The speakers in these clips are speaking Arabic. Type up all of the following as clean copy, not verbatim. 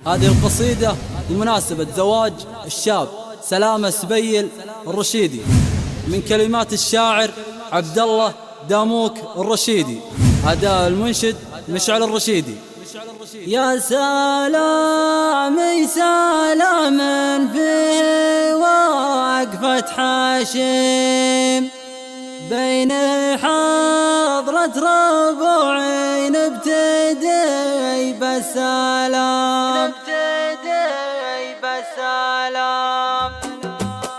هذه القصيدة بمناسبة زواج الشاب سلامة سبيل الرشيدي من كلمات الشاعر عبد الله داموك الرشيدي، أداء المنشد مشعل الرشيدي. يا سلام سلام في وقفة حاشم بين حضرة ربوعين ابتدي بالسلام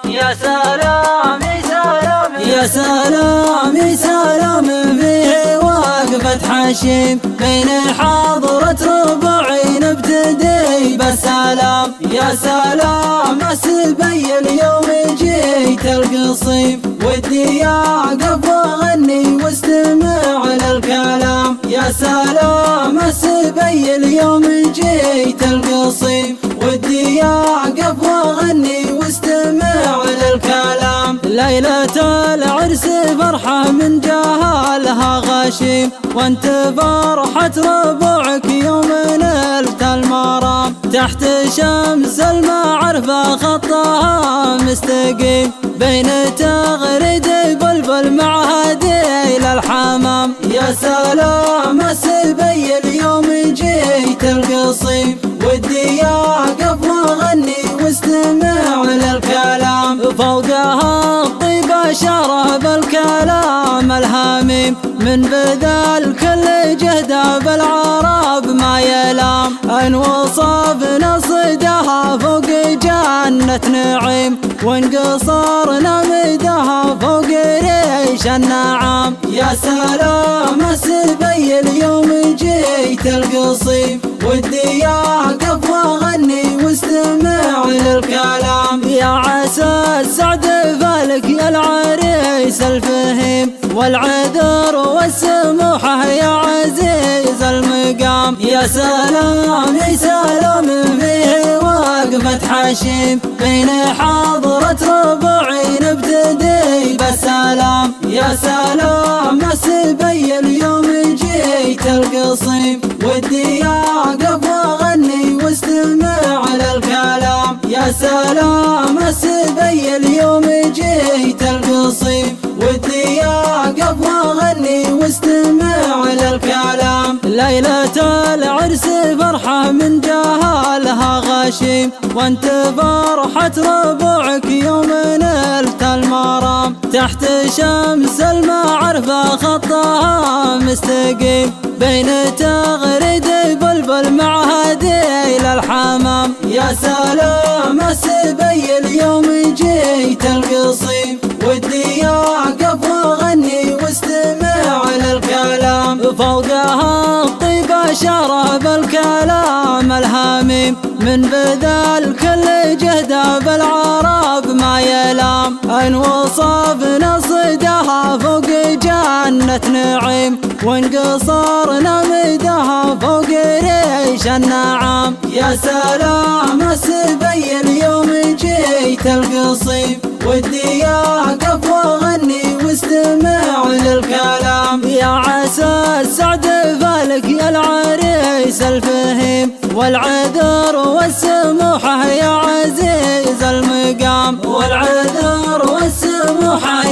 يا سلام سلام يا سلام سلام في وقفة حاشم بين حضرة ربوعين ابتدي بالسلام يا سلام سبيل يوم جيت القصيم ودي اقف واغني واستمع للكلام يا سلام سبيل يوم جيت القصيم ودي اقف واغني واستمع للكلام. ليلة العرس فرحة من جهالها غشيم وانت فرحة ربوعك يوم نلت المرام تحت شمس المعرفة خطها مستقيم بين تغريد بلبل مع هديل الحمام يا سلام سبيل يوم جيت القصيم ودي اقف واغني واستمع للكلام فوقها الطيبة شرب الكلام الهميم من بذل كل جهده بالعرب ما يلام ان وصفنا صدها فوق جنة نعيم وانقصرنا مدها فوق ريش النعام يا سلام سبيل يوم جيت القصيم ودي اقف واغني واستمع للكلام يا عسى السعد فالك يا العريس الفهيم والعذر والسموحة يا عزيز المقام يا سلام سلام فيه وقفة حشيم بين حضرة ربوعين ابتدي بالسلام يا سلام سبيل يوم جيت القصيم ودي اقف واغني واستمع للكلام يا سلام سبيل يوم جيت القصيم ودي اقف واغني واستمع للكلام. ليلة العرس فرحة من جهالها غشيم وانت فرحة ربوعك يوم نلت المرام تحت شمس المعرفة خطها مستقيم بين تغريد بلبل مع هديل الحمام يا سلام سبيل يوم جيت القصيم ودي اقف واغني واستمع للكلام فوقها الطيبة شرب الكلام الهميم من بذل كل جهده بالعرب ما يلام ان وصفنا صدها فوق جنة نعيم وانقصرنا مدها فوق ريش النعام يا سلام سبيل يوم جيت القصيم ودي اقف واغني واستمع للكلام يا عسى السعد فالك يا العريس الفهيم والعذر والسموحة يا عزيز المقام والعذر والسموحة